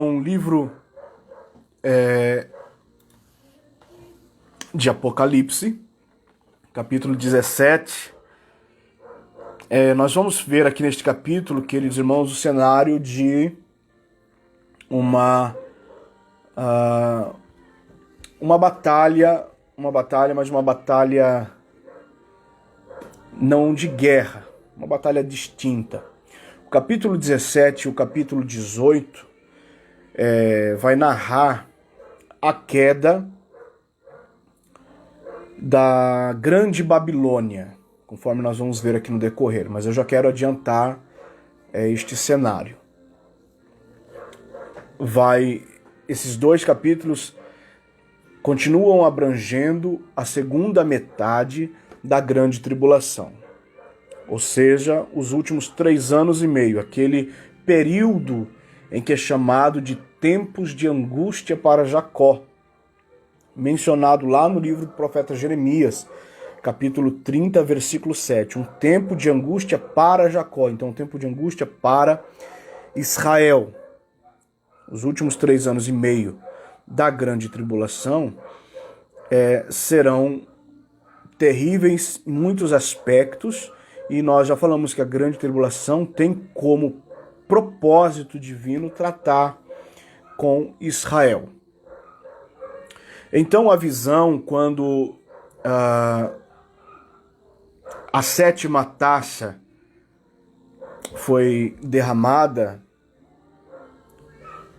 Um livro de Apocalipse, capítulo 17. Nós vamos ver aqui neste capítulo, queridos irmãos, o cenário de uma batalha, mas uma batalha não de guerra, uma batalha distinta. O capítulo 17 e o capítulo 18 vai narrar a queda da Grande Babilônia, conforme nós vamos ver aqui no decorrer, mas eu já quero adiantar este cenário. Esses dois capítulos continuam abrangendo a segunda metade da Grande Tribulação, ou seja, os últimos 3 anos e meio, aquele período em que é chamado de tempos de angústia para Jacó, mencionado lá no livro do profeta Jeremias, capítulo 30, versículo 7. Um tempo de angústia para Jacó, então um tempo de angústia para Israel. Os últimos 3 anos e meio da grande tribulação serão terríveis em muitos aspectos, e nós já falamos que a grande tribulação tem como propósito divino tratar com Israel. Então a visão, quando a 7ª taça foi derramada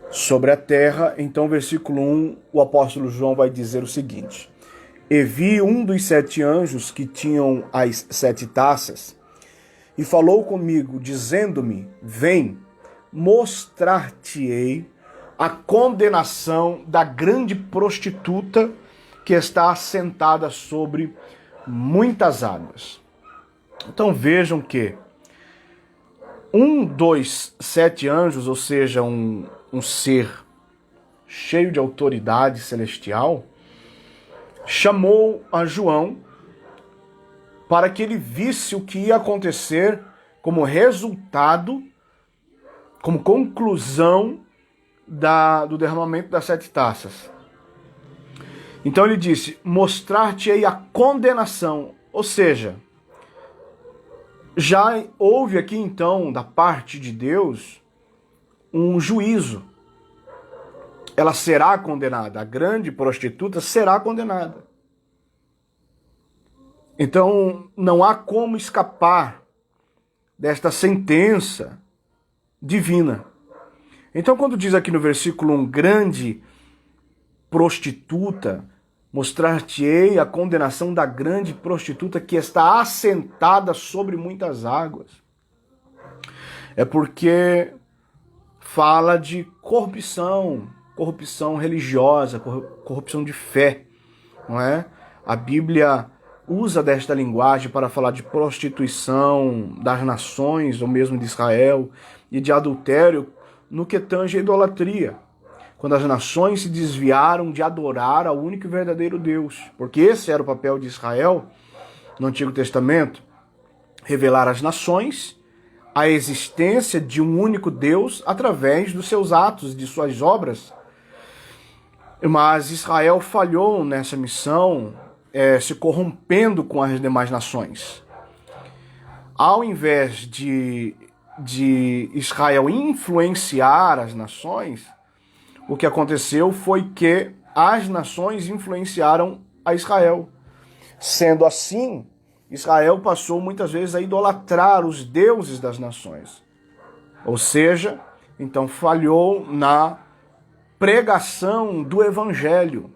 sobre a terra, então versículo 1, o apóstolo João vai dizer o seguinte: E vi um dos 7 anjos que tinham as 7 taças, e falou comigo, dizendo-me: Vem, mostrar-te-ei a condenação da grande prostituta que está assentada sobre muitas águas. Então vejam que um dos 7 anjos, ou seja, um ser cheio de autoridade celestial, chamou a João para que ele visse o que ia acontecer como resultado, como conclusão do derramamento das 7 taças. Então ele disse: mostrar-te-ei a condenação, ou seja, já houve aqui então, da parte de Deus, um juízo. Ela será condenada, a grande prostituta será condenada. Então não há como escapar desta sentença divina. Então quando diz aqui no versículo 1, grande prostituta, mostrar-te-ei a condenação da grande prostituta que está assentada sobre muitas águas, é porque fala de corrupção religiosa, corrupção de fé, não é? A Bíblia usa desta linguagem para falar de prostituição das nações, ou mesmo de Israel, e de adultério no que tange a idolatria, quando as nações se desviaram de adorar ao único e verdadeiro Deus, porque esse era o papel de Israel no Antigo Testamento, revelar às nações a existência de um único Deus através dos seus atos, de suas obras. Mas Israel falhou nessa missão, se corrompendo com as demais nações. Ao invés de Israel influenciar as nações, o que aconteceu foi que as nações influenciaram a Israel. Sendo assim, Israel passou muitas vezes a idolatrar os deuses das nações. Ou seja, então falhou na pregação do evangelho.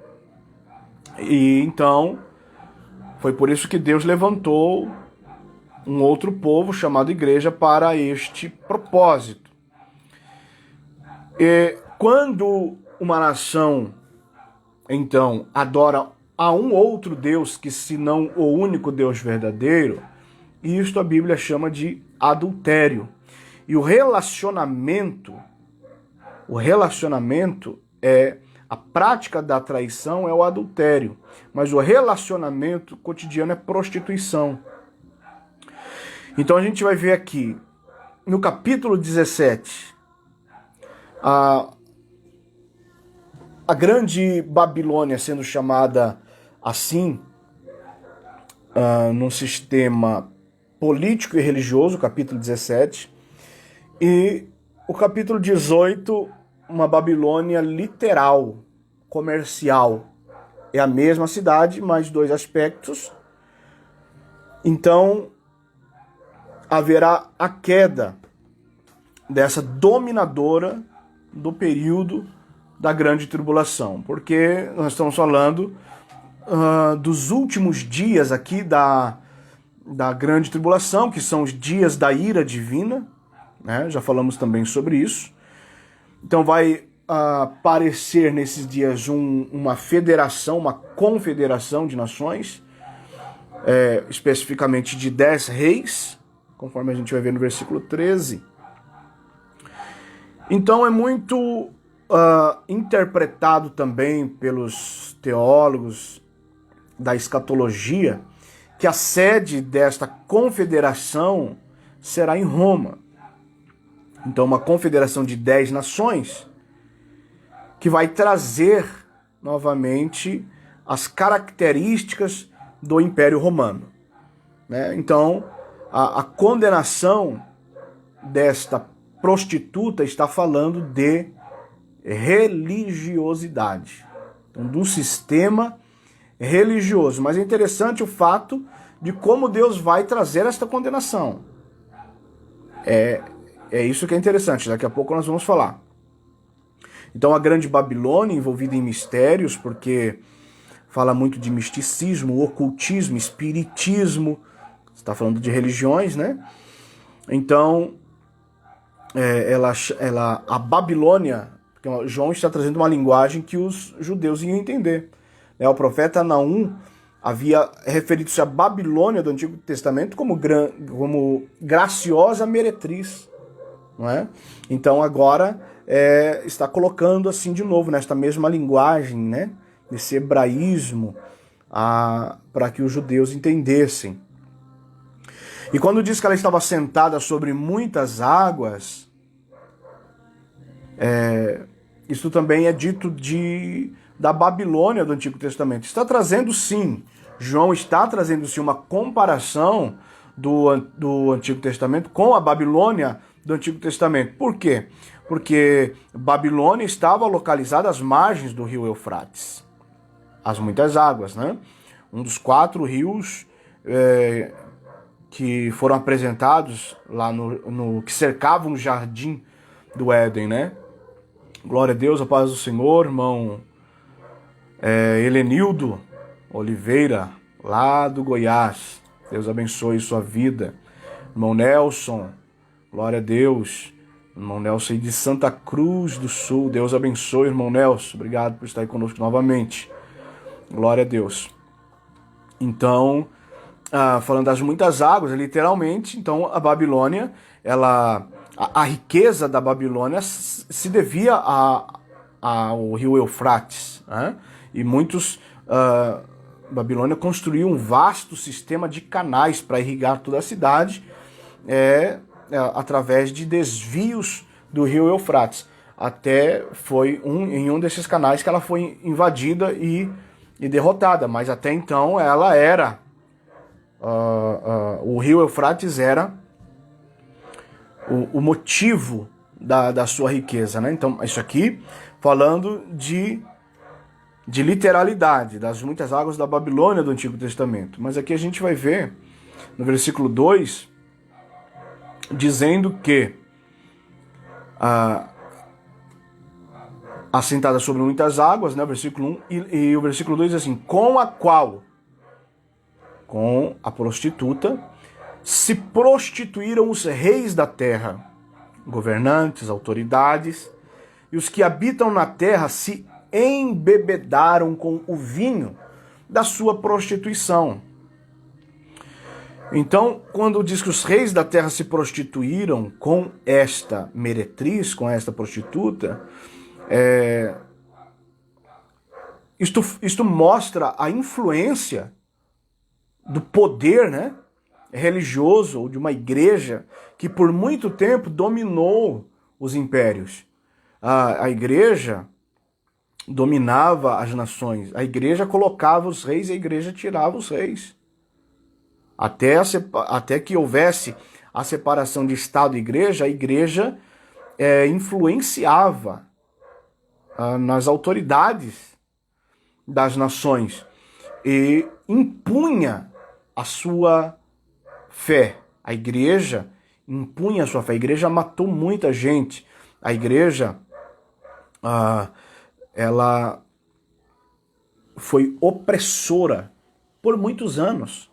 E então foi por isso que Deus levantou um outro povo chamado igreja para este propósito. E quando uma nação então adora a um outro Deus que senão o único Deus verdadeiro, isto a Bíblia chama de adultério. E o relacionamento é a prática da traição, é o adultério, mas o relacionamento cotidiano é prostituição. Então a gente vai ver aqui no capítulo 17 a grande Babilônia sendo chamada assim, num sistema político e religioso, capítulo 17, e o capítulo 18, uma Babilônia literal, comercial. É a mesma cidade, mas dois aspectos. Então, haverá a queda dessa dominadora do período da grande tribulação, porque nós estamos falando dos últimos dias aqui da grande tribulação, que são os dias da ira divina, né? Já falamos também sobre isso. Então vai aparecer nesses dias uma federação, uma confederação de nações, especificamente de 10 reis, conforme a gente vai ver no versículo 13. Então é muito interpretado também pelos teólogos da escatologia que a sede desta confederação será em Roma. Então uma confederação de 10 nações que vai trazer novamente as características do Império Romano, né? Então a condenação desta prostituta está falando de religiosidade, então, de um sistema religioso. Mas é interessante o fato de como Deus vai trazer esta condenação. É isso que é interessante, daqui a pouco nós vamos falar. Então a grande Babilônia, envolvida em mistérios, porque fala muito de misticismo, ocultismo, espiritismo, está falando de religiões, né? Então, a Babilônia, porque João está trazendo uma linguagem que os judeus iam entender. O profeta Naum havia referido-se à Babilônia do Antigo Testamento como graciosa meretriz, não é? Então agora está colocando assim de novo, nesta mesma linguagem, né? Esse hebraísmo, para que os judeus entendessem. E quando diz que ela estava sentada sobre muitas águas, isso também é dito da Babilônia do Antigo Testamento. Está trazendo sim, João está trazendo sim uma comparação do Antigo Testamento com a Babilônia do Antigo Testamento. Por quê? Porque Babilônia estava localizada às margens do rio Eufrates, as muitas águas, né? Um dos 4 rios que foram apresentados lá no que cercavam o jardim do Éden, né? Glória a Deus, a paz do Senhor, irmão Helenildo Oliveira, lá do Goiás. Deus abençoe sua vida. Irmão Nelson, glória a Deus. Irmão Nelson de Santa Cruz do Sul. Deus abençoe, irmão Nelson. Obrigado por estar aí conosco novamente. Glória a Deus. Então, falando das muitas águas, literalmente, então a Babilônia, a riqueza da Babilônia se devia ao rio Eufrates, né? E muitos Babilônia construiu um vasto sistema de canais para irrigar toda a cidade, através de desvios do rio Eufrates. Até foi em um desses canais que ela foi invadida e derrotada, mas até então ela era o rio Eufrates era o motivo da sua riqueza, né? Então isso aqui falando de literalidade, das muitas águas da Babilônia do Antigo Testamento. Mas aqui a gente vai ver no versículo 2 dizendo que assentada sobre muitas águas, né? Versículo 1 e o versículo 2 diz assim: com a qual, com a prostituta, se prostituíram os reis da terra, governantes, autoridades, e os que habitam na terra se embebedaram com o vinho da sua prostituição. Então, quando diz que os reis da terra se prostituíram com esta meretriz, com esta prostituta, isto mostra a influência do poder, né, religioso ou de uma igreja que por muito tempo dominou os impérios. A igreja dominava as nações. A igreja colocava os reis e a igreja tirava os reis. Até que houvesse a separação de Estado e igreja, a igreja influenciava nas autoridades das nações e impunha a sua fé. A igreja impunha a sua fé. A igreja matou muita gente. A igreja, ela foi opressora por muitos anos,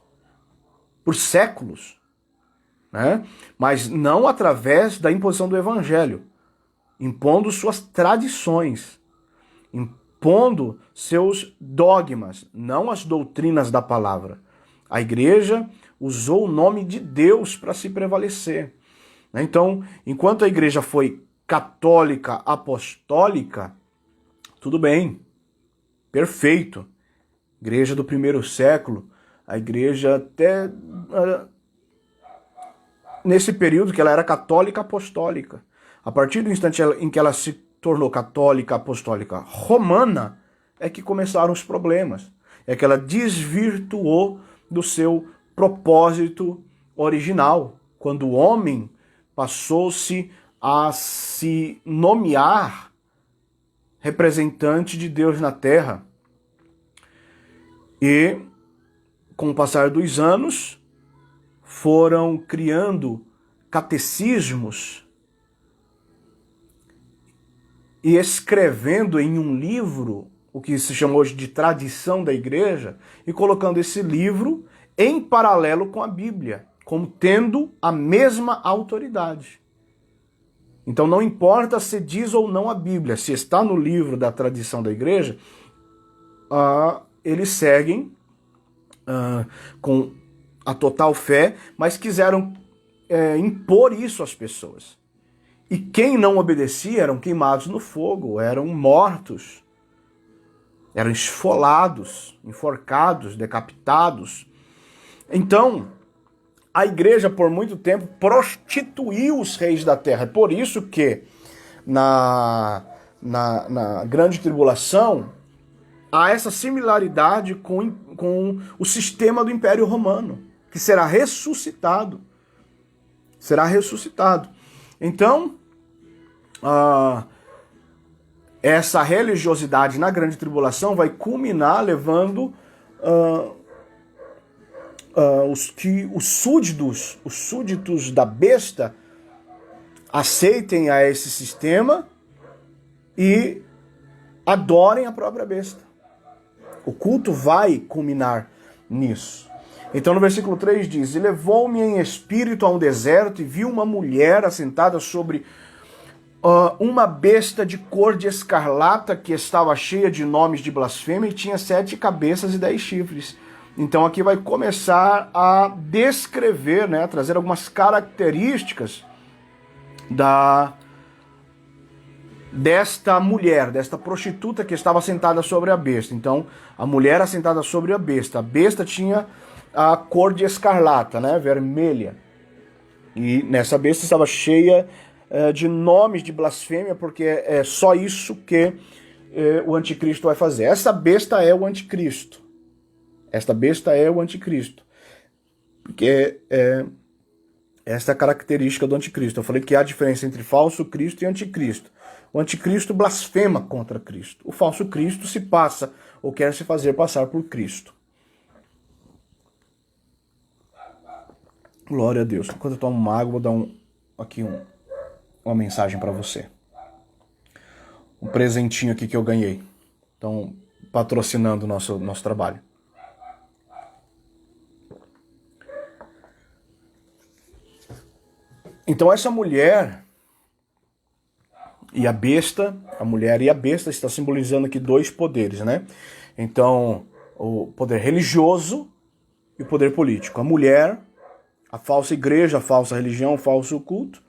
por séculos, né? Mas não através da imposição do evangelho, impondo suas tradições, impondo seus dogmas, não as doutrinas da palavra. A igreja usou o nome de Deus para se prevalecer. Então, enquanto a igreja foi católica, apostólica, tudo bem, perfeito. Igreja do primeiro século, a igreja até nesse período que ela era católica apostólica. A partir do instante em que ela se tornou católica apostólica romana, é que começaram os problemas. É que ela desvirtuou do seu propósito original, quando o homem passou-se a se nomear representante de Deus na terra. E, com o passar dos anos, foram criando catecismos e escrevendo em um livro o que se chama hoje de tradição da igreja e colocando esse livro em paralelo com a Bíblia, como tendo a mesma autoridade. Então não importa se diz ou não a Bíblia, se está no livro da tradição da igreja, eles seguem com a total fé, mas quiseram impor isso às pessoas. E quem não obedecia eram queimados no fogo, eram mortos, eram esfolados, enforcados, decapitados. Então, a igreja por muito tempo prostituiu os reis da terra. É por isso que na grande tribulação há essa similaridade com o sistema do Império Romano, que será ressuscitado. Será ressuscitado. Então, essa religiosidade na grande tribulação vai culminar levando os súditos da besta aceitem a esse sistema e adorem a própria besta. O culto vai culminar nisso. Então no versículo 3 diz: E levou-me em espírito a um deserto e vi uma mulher assentada sobre uma besta de cor de escarlata que estava cheia de nomes de blasfêmia e tinha 7 cabeças e 10 chifres. Então aqui vai começar a descrever, né, a trazer algumas características desta mulher, desta prostituta que estava sentada sobre a besta. Então a mulher assentada sobre a besta tinha a cor de escarlata, né, vermelha. E nessa besta estava cheia de nomes de blasfêmia, porque é só isso que o anticristo vai fazer. Essa besta é o anticristo. Esta besta é o anticristo. Porque esta é a característica do anticristo. Eu falei que há diferença entre falso Cristo e anticristo. O anticristo blasfema contra Cristo. O falso Cristo se passa ou quer se fazer passar por Cristo. Glória a Deus. Enquanto eu tomo uma água, vou dar uma mensagem para você. Um presentinho aqui que eu ganhei. Então, patrocinando o nosso trabalho. Então essa mulher e a besta, a mulher e a besta está simbolizando aqui 2 poderes, né? Então, o poder religioso e o poder político. A mulher, a falsa igreja, a falsa religião, o falso culto,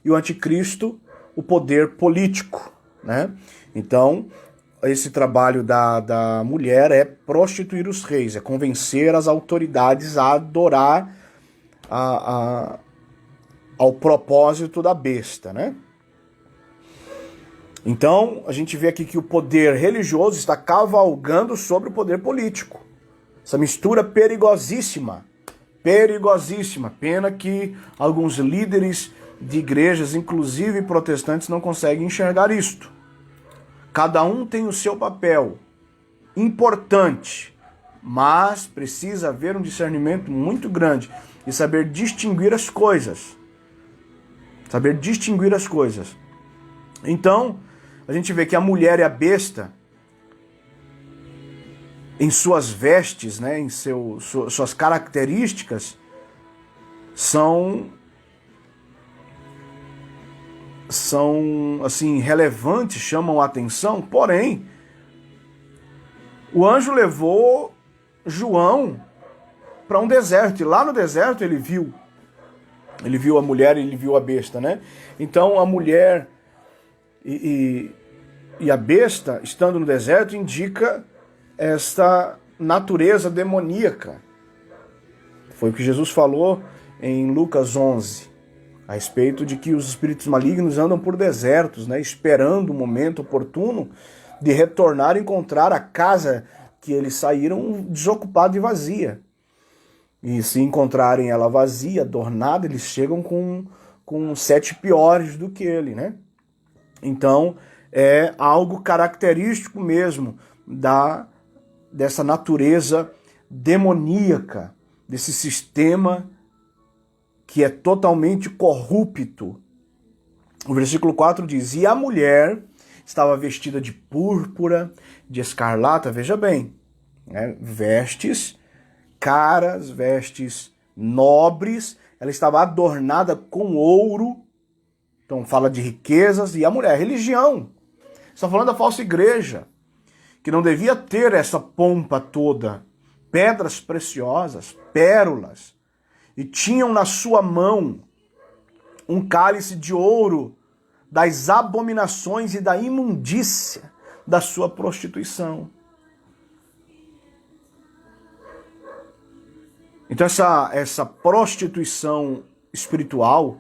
e o anticristo, o poder político, né? Então, esse trabalho da mulher é prostituir os reis, é convencer as autoridades a adorar ao propósito da besta, né? Então, a gente vê aqui que o poder religioso está cavalgando sobre o poder político. Essa mistura perigosíssima. Perigosíssima. Pena que alguns líderes de igrejas, inclusive protestantes, não conseguem enxergar isto. Cada um tem o seu papel importante, mas precisa haver um discernimento muito grande e saber distinguir as coisas. Saber distinguir as coisas. Então, a gente vê que a mulher é a besta em suas vestes, né, em suas características, são assim relevantes, chamam a atenção, porém, o anjo levou João para um deserto, e lá no deserto ele viu a mulher, ele viu a besta, né? Então a mulher e a besta, estando no deserto, indica esta natureza demoníaca. Foi o que Jesus falou em Lucas 11, a respeito de que os espíritos malignos andam por desertos, né, esperando o momento oportuno de retornar e encontrar a casa que eles saíram desocupada e vazia. E se encontrarem ela vazia, adornada, eles chegam com 7 piores do que ele, né? Então, é algo característico mesmo dessa natureza demoníaca, desse sistema que é totalmente corrupto. O versículo 4 diz: e a mulher estava vestida de púrpura, de escarlata, veja bem, né? Vestes caras, vestes nobres, ela estava adornada com ouro. Então fala de riquezas, e a mulher, religião. Está falando da falsa igreja, que não devia ter essa pompa toda, pedras preciosas, pérolas, e tinham na sua mão um cálice de ouro das abominações e da imundícia da sua prostituição. Então essa prostituição espiritual,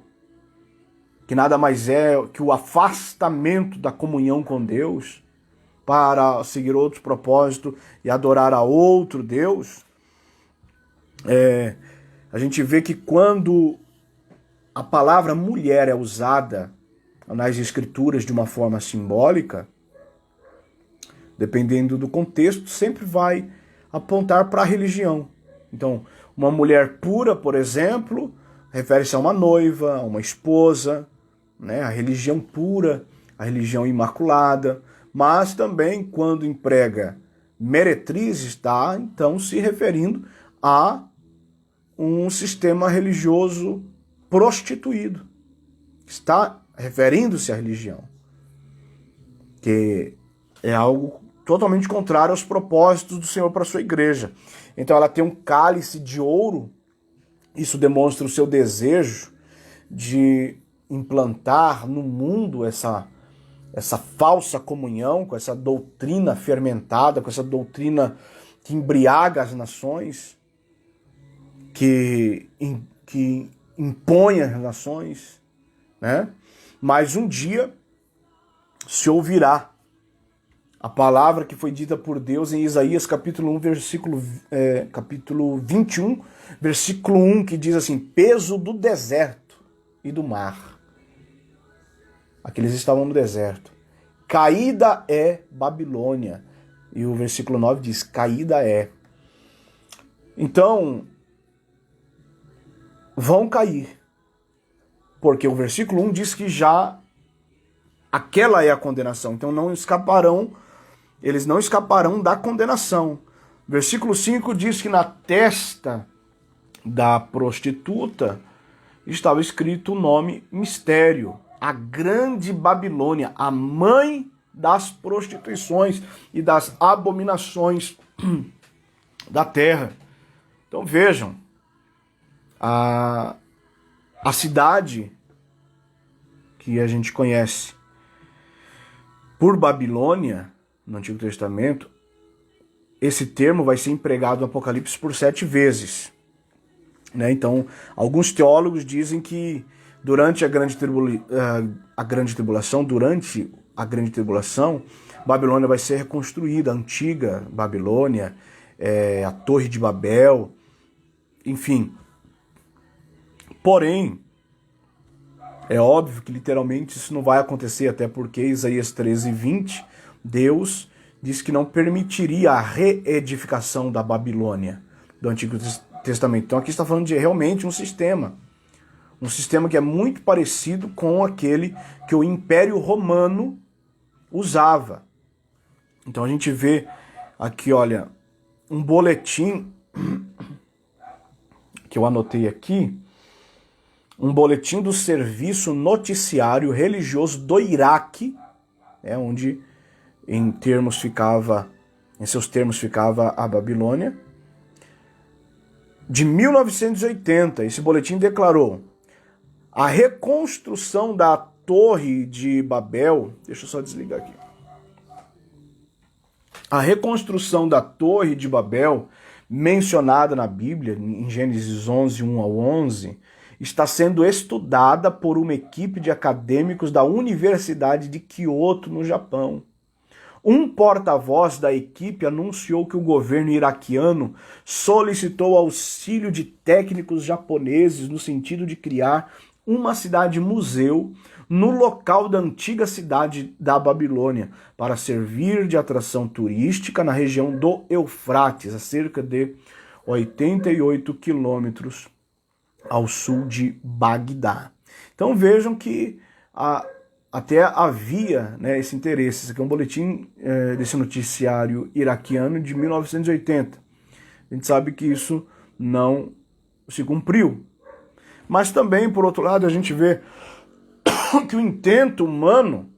que nada mais é que o afastamento da comunhão com Deus para seguir outro propósito e adorar a outro Deus, a gente vê que quando a palavra mulher é usada nas escrituras de uma forma simbólica, dependendo do contexto, sempre vai apontar para a religião. Então, uma mulher pura, por exemplo, refere-se a uma noiva, a uma esposa, né? A religião pura, a religião imaculada, mas também quando emprega meretriz, está então se referindo a um sistema religioso prostituído. Está referindo-se à religião, que é algo totalmente contrário aos propósitos do Senhor para a sua igreja. Então ela tem um cálice de ouro, isso demonstra o seu desejo de implantar no mundo essa falsa comunhão, com essa doutrina fermentada, com essa doutrina que embriaga as nações, que impõe as nações, né? Mas um dia se ouvirá a palavra que foi dita por Deus em Isaías capítulo 1, capítulo 21, versículo 1, que diz assim: peso do deserto e do mar. Aqueles estavam no deserto. Caída é Babilônia. E o versículo 9 diz: caída é. Então, vão cair. Porque o versículo 1 diz que já aquela é a condenação. Então eles não escaparão da condenação. Versículo 5 diz que na testa da prostituta estava escrito o nome mistério: a grande Babilônia, a mãe das prostituições e das abominações da terra. Então vejam, a cidade que a gente conhece por Babilônia, no Antigo Testamento, esse termo vai ser empregado no Apocalipse por 7 vezes. Né? Então, alguns teólogos dizem que durante a grande tribulação, durante a grande tribulação, Babilônia vai ser reconstruída, a antiga Babilônia, a Torre de Babel, enfim. Porém, é óbvio que literalmente isso não vai acontecer, até porque Isaías 13:20, Deus diz que não permitiria a reedificação da Babilônia do Antigo Testamento. Então aqui está falando de realmente um sistema que é muito parecido com aquele que o Império Romano usava. Então a gente vê aqui, olha, um boletim que eu anotei aqui, um boletim do Serviço Noticiário Religioso do Iraque, onde em seus termos ficava a Babilônia, de 1980. Esse boletim declarou: a reconstrução da Torre de Babel, deixa eu só desligar aqui. A reconstrução da Torre de Babel, mencionada na Bíblia, em Gênesis 11, 1 ao 11, está sendo estudada por uma equipe de acadêmicos da Universidade de Kyoto, no Japão. Um porta-voz da equipe anunciou que o governo iraquiano solicitou auxílio de técnicos japoneses no sentido de criar uma cidade-museu no local da antiga cidade da Babilônia, para servir de atração turística na região do Eufrates, a cerca de 88 quilômetros ao sul de Bagdá. Então vejam que até havia, esse interesse. Esse aqui é um boletim desse noticiário iraquiano de 1980. A gente sabe que isso não se cumpriu. Mas também, por outro lado, a gente vê que o intento humano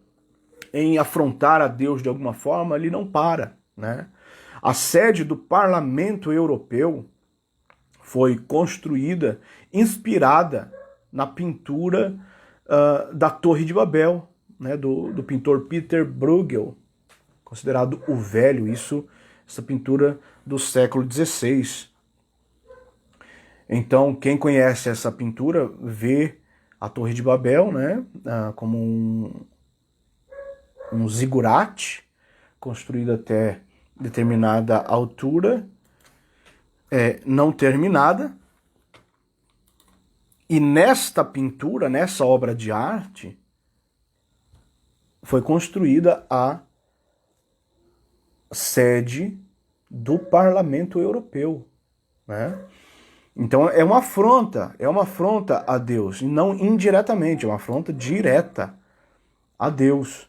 em afrontar a Deus de alguma forma, ele não para, A sede do Parlamento Europeu foi construída, inspirada na pintura da Torre de Babel, do pintor Peter Bruegel, considerado o Velho, essa pintura do século XVI. Então, quem conhece essa pintura vê a Torre de Babel, como um zigurate construído até determinada altura, não terminada. E nesta pintura, nessa obra de arte, foi construída a sede do Parlamento Europeu, Então é uma afronta a Deus, e não indiretamente, é uma afronta direta a Deus,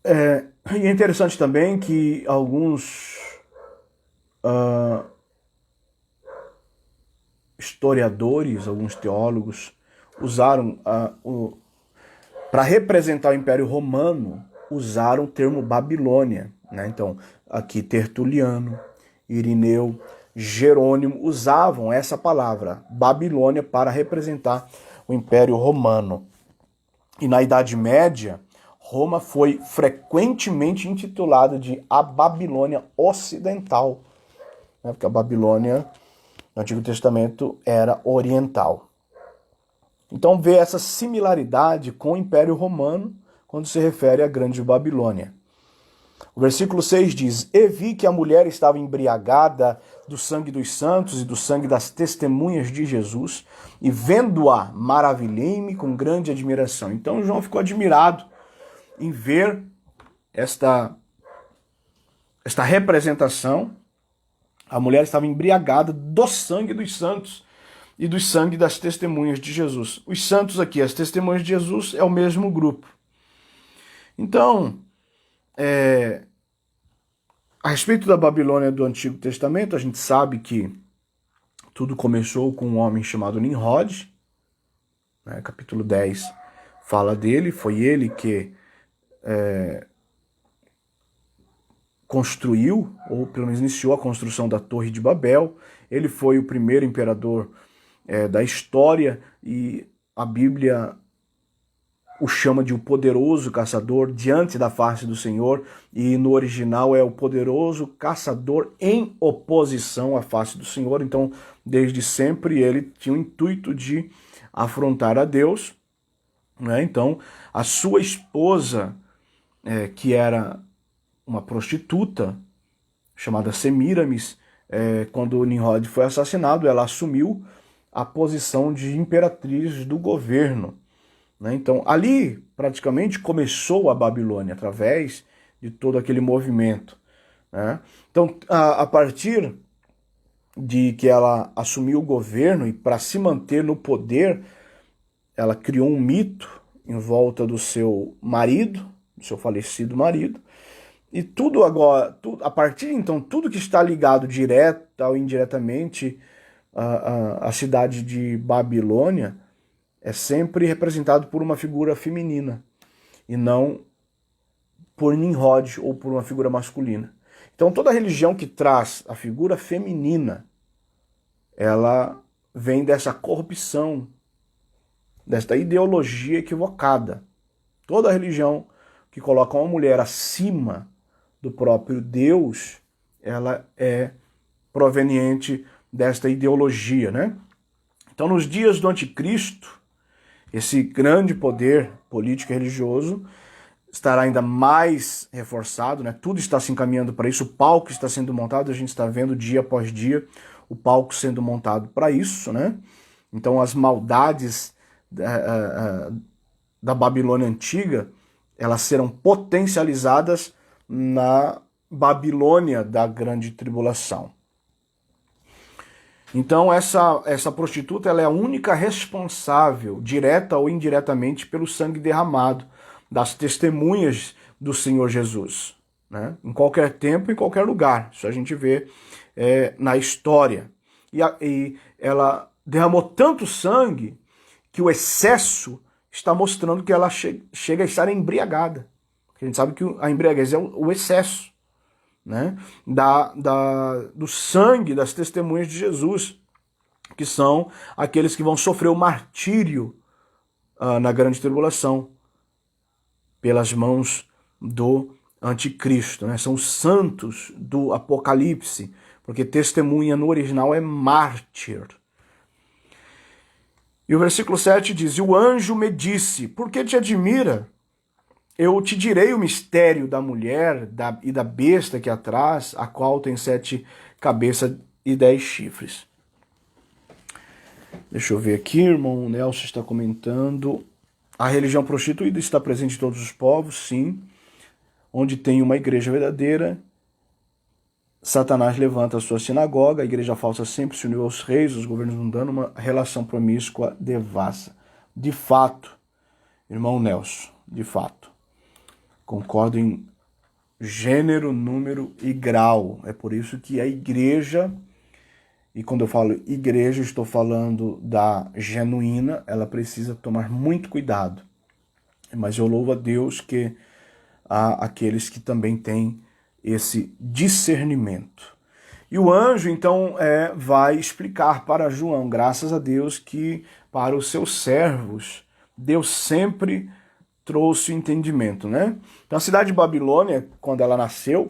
E é interessante também que alguns historiadores, alguns teólogos, usaram para representar o Império Romano, usaram o termo Babilônia, Então, aqui Tertuliano, Irineu, Jerônimo usavam essa palavra, Babilônia, para representar o Império Romano. E na Idade Média, Roma foi frequentemente intitulada de a Babilônia Ocidental, porque a Babilônia no Antigo Testamento era oriental. Então vê essa similaridade com o Império Romano quando se refere à Grande Babilônia. O versículo 6 diz: E vi que a mulher estava embriagada do sangue dos santos e do sangue das testemunhas de Jesus, e vendo-a, maravilhei-me com grande admiração. Então João ficou admirado em ver esta representação. A mulher estava embriagada do sangue dos santos e do sangue das testemunhas de Jesus. Os santos aqui, as testemunhas de Jesus, é o mesmo grupo. Então, a respeito da Babilônia do Antigo Testamento, a gente sabe que tudo começou com um homem chamado Nimrod, capítulo 10 fala dele, foi ele que construiu, ou pelo menos iniciou a construção da Torre de Babel. Ele foi o primeiro imperador da história, e a Bíblia o chama de o poderoso caçador diante da face do Senhor, e no original é o poderoso caçador em oposição à face do Senhor. Então, desde sempre ele tinha o intuito de afrontar a Deus, né? Então, a sua esposa, que era uma prostituta, chamada Semíramis, quando Nimrod foi assassinado, ela assumiu a posição de imperatriz do governo, né? Então, ali, praticamente, começou a Babilônia, através de todo aquele movimento, né? Então, a partir de que ela assumiu o governo e para se manter no poder, ela criou um mito em volta do seu marido, do seu falecido marido, e tudo agora, a partir então, tudo que está ligado direta ou indiretamente à cidade de Babilônia é sempre representado por uma figura feminina e não por Nimrod ou por uma figura masculina. Então toda religião que traz a figura feminina, ela vem dessa corrupção, desta ideologia equivocada. Toda religião que coloca uma mulher acima do próprio Deus, ela é proveniente desta ideologia, né? Então, nos dias do anticristo, esse grande poder político e religioso estará ainda mais reforçado, né? Tudo está se encaminhando para isso, o palco está sendo montado, a gente está vendo dia após dia o palco sendo montado para isso, né? Então, as maldades da Babilônia antiga, elas serão potencializadas na Babilônia da grande tribulação. Então essa prostituta, ela é a única responsável, direta ou indiretamente, pelo sangue derramado das testemunhas do Senhor Jesus, né? Em qualquer tempo, em qualquer lugar. Isso a gente vê na história. E ela derramou tanto sangue que o excesso está mostrando que ela chega a estar embriagada. A gente sabe que a embriaguez é o excesso, né, do sangue das testemunhas de Jesus, que são aqueles que vão sofrer o martírio na grande tribulação, pelas mãos do anticristo, né? São os santos do Apocalipse, porque testemunha no original é mártir. E o versículo 7 diz: "E o anjo me disse, por que te admira? Eu te direi o mistério da mulher e da besta que atrás, a qual tem 7 cabeças e 10 chifres." Deixa eu ver aqui, irmão Nelson está comentando. A religião prostituída está presente em todos os povos, sim. Onde tem uma igreja verdadeira, Satanás levanta a sua sinagoga, a igreja falsa sempre se uniu aos reis, os governos mundanos, uma relação promíscua devassa. De fato, irmão Nelson, de fato. Concordo em gênero, número e grau. É por isso que a igreja, e quando eu falo igreja, estou falando da genuína, ela precisa tomar muito cuidado. Mas eu louvo a Deus que há aqueles que também têm esse discernimento. E o anjo, então, vai explicar para João, graças a Deus, que para os seus servos, Deus sempre trouxe o entendimento, né? Então a cidade de Babilônia, quando ela nasceu,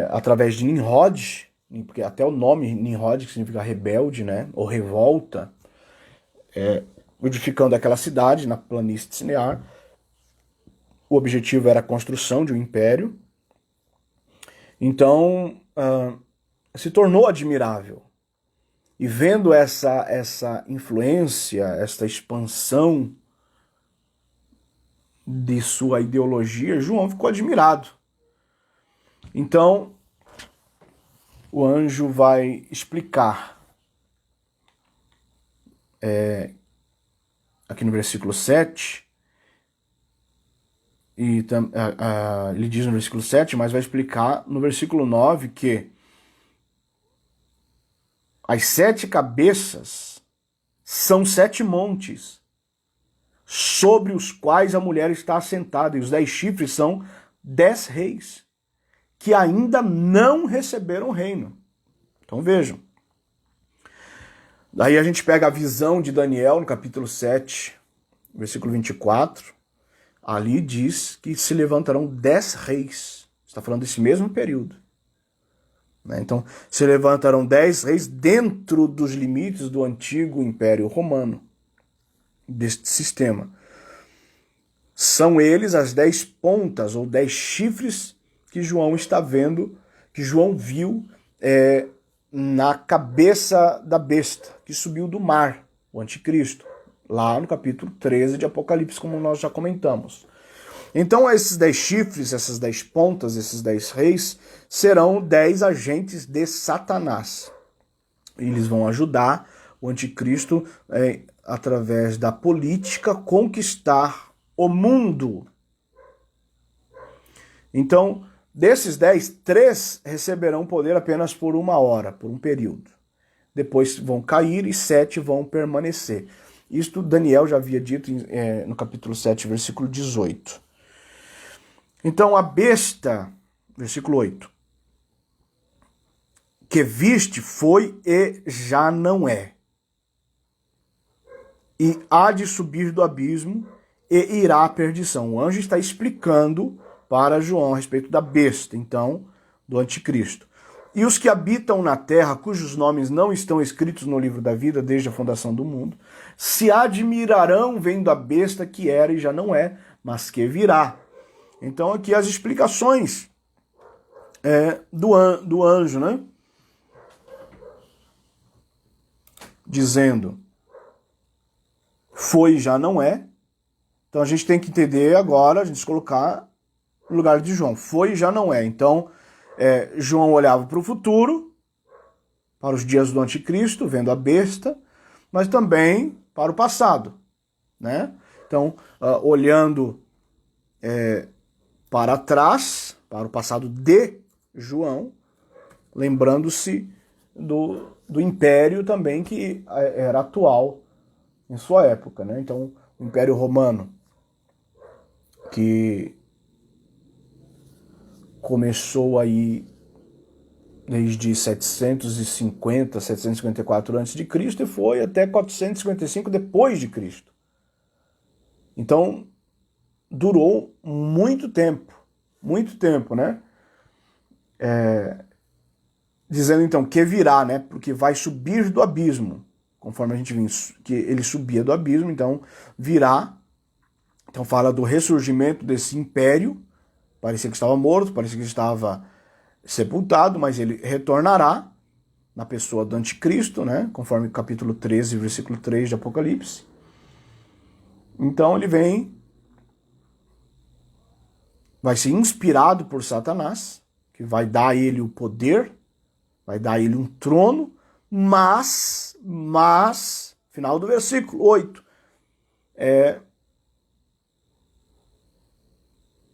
através de Nimrod, porque até o nome Nimrod, que significa rebelde, né? Ou revolta, edificando aquela cidade na planície de Sinear. O objetivo era a construção de um império. Então, se tornou admirável. E vendo essa influência, essa expansão de sua ideologia, João ficou admirado. Então, o anjo vai explicar aqui no versículo 7, e ele diz no versículo 7, mas vai explicar no versículo 9 que as 7 cabeças são 7 montes, sobre os quais a mulher está assentada, e os 10 chifres são 10 reis, que ainda não receberam o reino. Então vejam. Daí a gente pega a visão de Daniel no capítulo 7, versículo 24. Ali diz que se levantarão 10 reis. Está falando desse mesmo período. Então, se levantarão 10 reis dentro dos limites do antigo Império Romano. deste sistema. São eles as 10 pontas ou 10 chifres que João está vendo, que João viu na cabeça da besta, que subiu do mar, o anticristo, lá no capítulo 13 de Apocalipse, como nós já comentamos. Então esses 10 chifres, essas 10 pontas, esses 10 reis, serão 10 agentes de Satanás. Eles vão ajudar o anticristo, através da política, conquistar o mundo. Então, desses 10, 3 receberão poder apenas por 1 hora, por um período. Depois vão cair e 7 vão permanecer. Isto Daniel já havia dito no capítulo 7, versículo 18. Então a besta, versículo 8, que viste foi e já não é, e há de subir do abismo e irá à perdição. O anjo está explicando para João a respeito da besta, então, do anticristo. E os que habitam na terra, cujos nomes não estão escritos no livro da vida desde a fundação do mundo, se admirarão vendo a besta que era e já não é, mas que virá. Então aqui as explicações do anjo, né? Dizendo, foi e já não é. Então a gente tem que entender agora, a gente colocar no lugar de João. Foi e já não é. Então João olhava para o futuro, para os dias do anticristo, vendo a besta, mas também para o passado, né? Então, olhando para trás, para o passado de João, lembrando-se do império também que era atual em sua época, né? Então, o Império Romano, que começou aí desde 750, 754 a.C. e foi até 455 depois de Cristo. Então, durou muito tempo, né? Dizendo então que virá, né? Porque vai subir do abismo, conforme a gente viu que ele subia do abismo, então virá. Então fala do ressurgimento desse império. Parecia que estava morto, parecia que estava sepultado, mas ele retornará na pessoa do anticristo, né? Conforme o capítulo 13, versículo 3 de Apocalipse. Então ele vai ser inspirado por Satanás, que vai dar a ele o poder, vai dar a ele um trono, mas, final do versículo 8,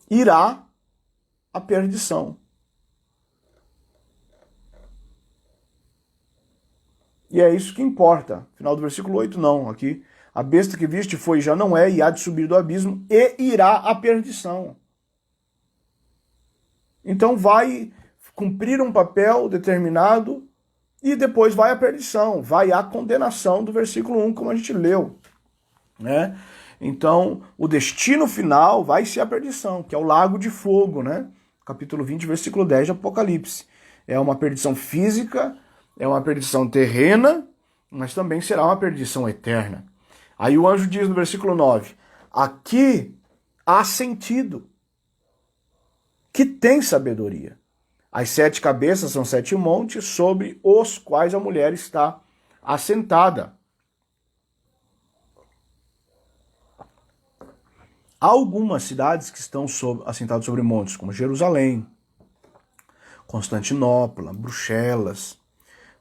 irá à perdição. E é isso que importa. Final do versículo 8, não. Aqui, a besta que viste foi, já não é, e há de subir do abismo, e irá à perdição. Então vai cumprir um papel determinado e depois vai à perdição, vai à condenação do versículo 1, como a gente leu, né? Então, o destino final vai ser a perdição, que é o lago de fogo, né? Capítulo 20, versículo 10 de Apocalipse. É uma perdição física, é uma perdição terrena, mas também será uma perdição eterna. Aí o anjo diz no versículo 9, aqui há sentido, que tem sabedoria. As 7 cabeças são 7 montes sobre os quais a mulher está assentada. Há algumas cidades que estão assentadas sobre montes, como Jerusalém, Constantinopla, Bruxelas,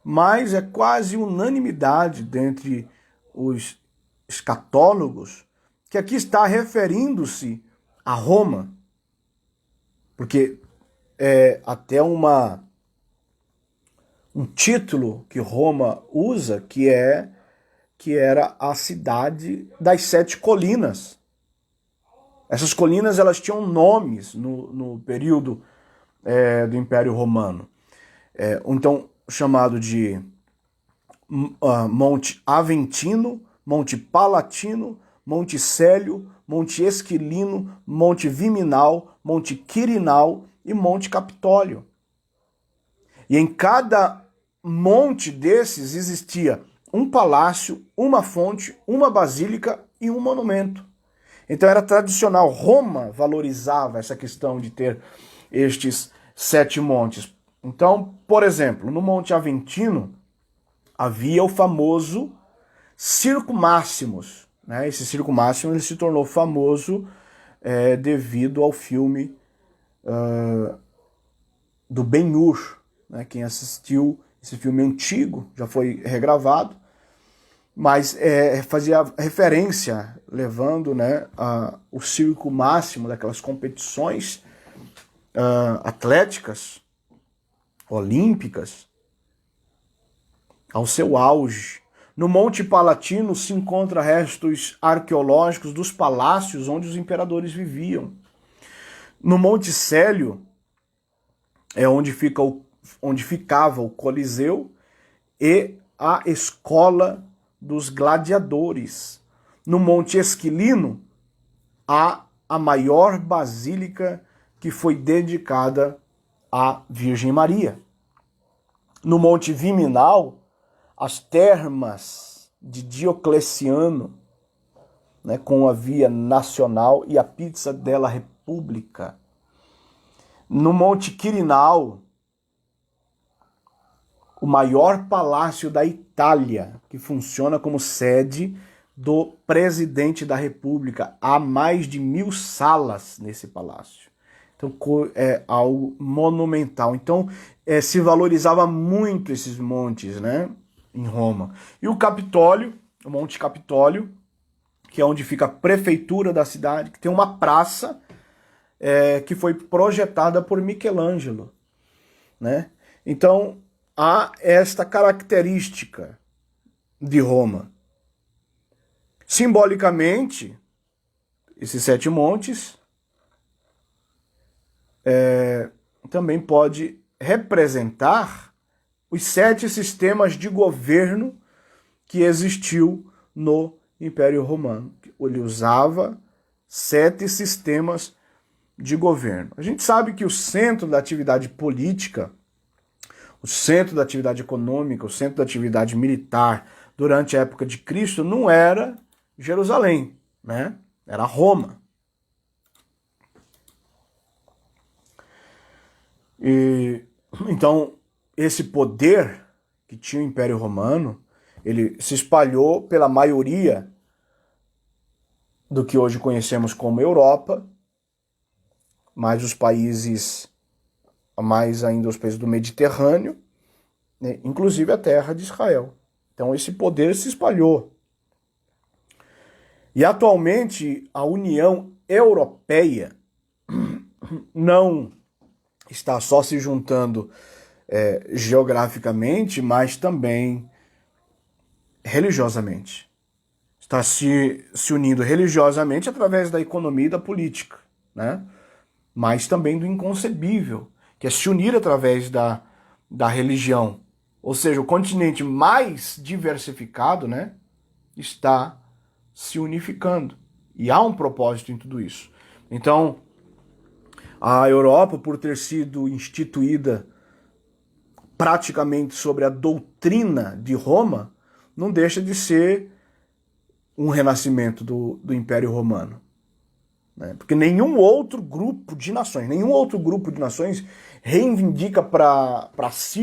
mas é quase unanimidade dentre os escatólogos que aqui está referindo-se a Roma, porque é até um título que Roma usa, que era a cidade das 7 colinas. Essas colinas elas tinham nomes no período do Império Romano. Então, chamado de Monte Aventino, Monte Palatino, Monte Célio, Monte Esquilino, Monte Viminal, Monte Quirinal e Monte Capitólio. E em cada monte desses existia um palácio, uma fonte, uma basílica e um monumento. Então era tradicional. Roma valorizava essa questão de ter estes 7 montes. Então, por exemplo, no Monte Aventino havia o famoso Circo Maximus, né? Esse Circo Maximus ele se tornou famoso devido ao filme do Ben-Hur, né? Quem assistiu esse filme antigo, já foi regravado, mas fazia referência, levando, né, o circo máximo daquelas competições atléticas, olímpicas, ao seu auge. No Monte Palatino se encontra restos arqueológicos dos palácios onde os imperadores viviam. No Monte Célio é onde ficava o Coliseu e a escola dos gladiadores. No Monte Esquilino há a maior basílica que foi dedicada à Virgem Maria. No Monte Viminal, as termas de Diocleciano, né, com a Via Nacional e a Pizza della Repubblica. No Monte Quirinal, o maior palácio da Itália, que funciona como sede do presidente da República. Há mais de 1000 salas nesse palácio. Então é algo monumental. Então se valorizava muito esses montes, né, em Roma. E o Capitólio, o Monte Capitólio, que é onde fica a prefeitura da cidade, que tem uma praça que foi projetada por Michelangelo, né? Então há esta característica de Roma. Simbolicamente, esses 7 montes também pode representar os 7 sistemas de governo que existiu no Império Romano. Ele usava 7 sistemas de governo. A gente sabe que o centro da atividade política, o centro da atividade econômica, o centro da atividade militar durante a época de Cristo não era Jerusalém, né? Era Roma. Então, esse poder que tinha o Império Romano, ele se espalhou pela maioria do que hoje conhecemos como Europa, mais ainda os países do Mediterrâneo, né, inclusive a terra de Israel. Então esse poder se espalhou. E atualmente a União Europeia não está só se juntando geograficamente, mas também religiosamente. Está se unindo religiosamente através da economia e da política, né? Mas também do inconcebível, que é se unir através da religião. Ou seja, o continente mais diversificado, né, está se unificando. E há um propósito em tudo isso. Então, a Europa, por ter sido instituída praticamente sobre a doutrina de Roma, não deixa de ser um renascimento do Império Romano. Porque nenhum outro grupo de nações reivindica para si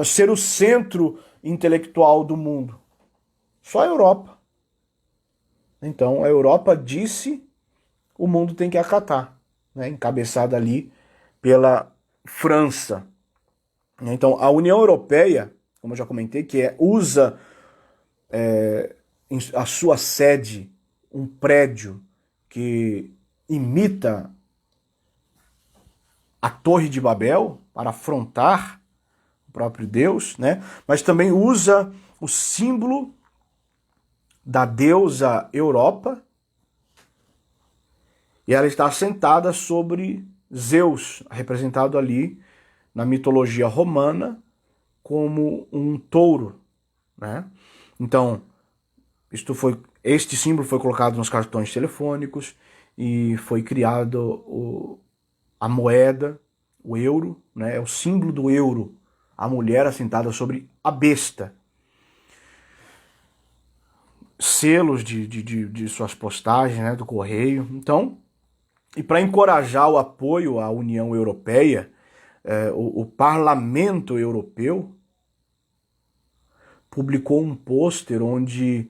ser o centro intelectual do mundo. Só a Europa. Então a Europa disse, o mundo tem que acatar, né? Encabeçada ali pela França. Então a União Europeia, como eu já comentei, que usa a sua sede, um prédio que imita a Torre de Babel para afrontar o próprio Deus, né? Mas também usa o símbolo da deusa Europa, e ela está sentada sobre Zeus, representado ali na mitologia romana como um touro, né? Então, este símbolo foi colocado nos cartões telefônicos e foi criado a moeda, o euro, né? É o símbolo do euro, a mulher assentada sobre a besta. selos de suas postagens, né, do correio. Então, e para encorajar o apoio à União Europeia, o Parlamento Europeu publicou um pôster onde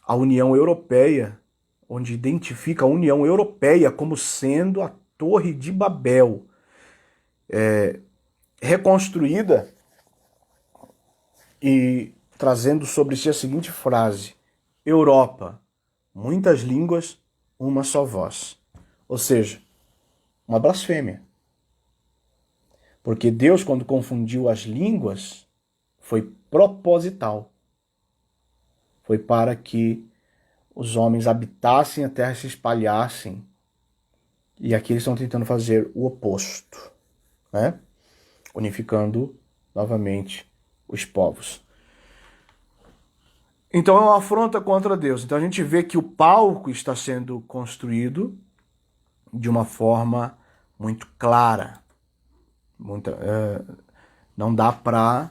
a União Europeia, onde identifica a União Europeia como sendo a Torre de Babel, reconstruída e trazendo sobre si a seguinte frase: Europa, muitas línguas, uma só voz. Ou seja, uma blasfêmia. Porque Deus, quando confundiu as línguas, foi proposital. Foi para que os homens habitassem a terra e se espalhassem. E aqui eles estão tentando fazer o oposto, né? Unificando novamente os povos. Então é uma afronta contra Deus. Então a gente vê que o palco está sendo construído de uma forma muito clara. Não dá para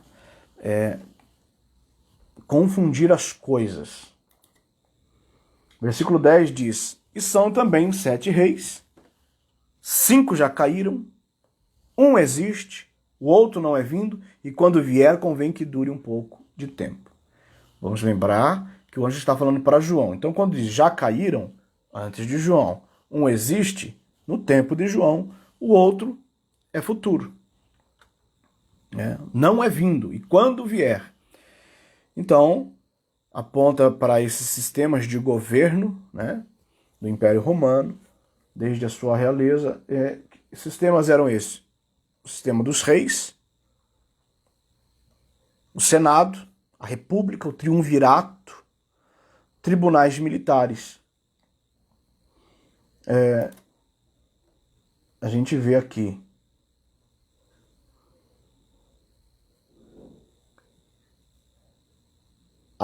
confundir as coisas. Versículo 10 diz: E são também 7 reis, 5 já caíram, um existe, o outro não é vindo, e quando vier convém que dure um pouco de tempo. Vamos lembrar que o anjo está falando para João. Então quando diz já caíram, antes de João, um existe no tempo de João, o outro é futuro. Não é vindo, e quando vier. Então, aponta para esses sistemas de governo, né, do Império Romano, desde a sua realeza. Sistemas eram esses: o sistema dos reis, o Senado, a República, o Triunvirato, tribunais militares. A gente vê aqui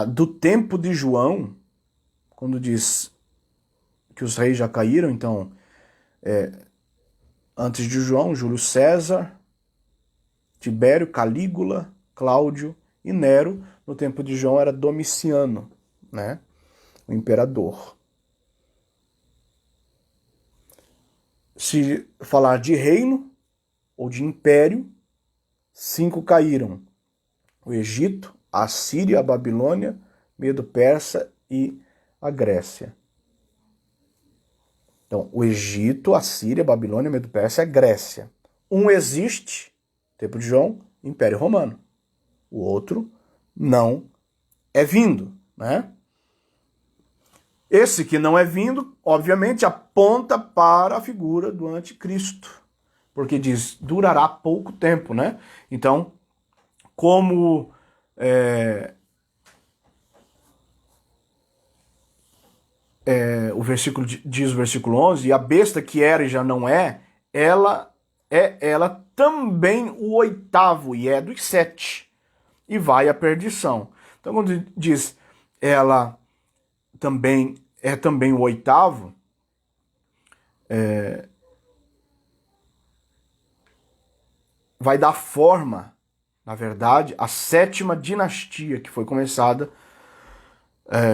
do tempo de João, quando diz que os reis já caíram, então, antes de João, Júlio César, Tibério, Calígula, Cláudio e Nero. No tempo de João era Domiciano, né, o imperador. Se falar de reino ou de império, 5 caíram: o Egito, a Síria, a Babilônia, Medo-Persa e a Grécia. Então, o Egito, a Síria, a Babilônia, Medo-Persa e a Grécia. Um existe, tempo de João, Império Romano. O outro não é vindo, né? Esse que não é vindo, obviamente, aponta para a figura do anticristo, porque diz, durará pouco tempo, né? Então, como o versículo diz, o versículo 11, e a besta que era e já não é, ela também o oitavo, e é dos 7, e vai à perdição. Então, quando diz ela também o oitavo, vai dar forma, na verdade, à 7ª dinastia, que foi começada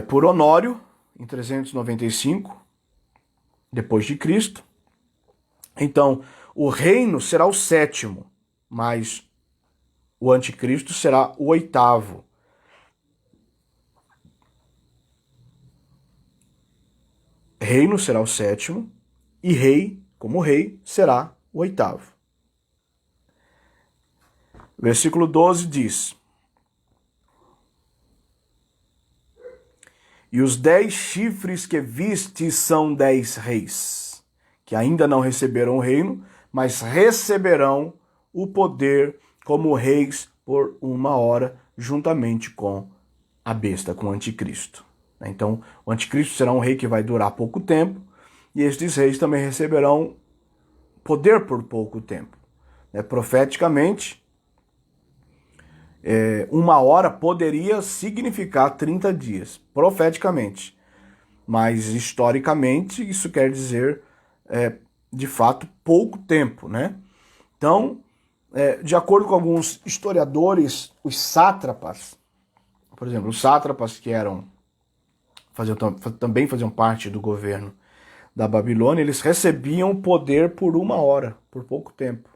por Honório, em 395, depois de Cristo. Então, o reino será o 7º, mas o anticristo será o 8º. Reino será o 7º e rei, como rei, será o 8º. Versículo 12 diz: E os 10 chifres que viste são 10 reis, que ainda não receberam o reino, mas receberão o poder como reis por 1 hora, juntamente com a besta, com o anticristo. Então, o anticristo será um rei que vai durar pouco tempo, e estes reis também receberão poder por pouco tempo. Profeticamente, 1 hora poderia significar 30 dias, profeticamente. Mas, historicamente, isso quer dizer, de fato, pouco tempo, né? Então, de acordo com alguns historiadores, os sátrapas, por exemplo, os sátrapas que eram também faziam parte do governo da Babilônia, eles recebiam poder por 1 hora, por pouco tempo.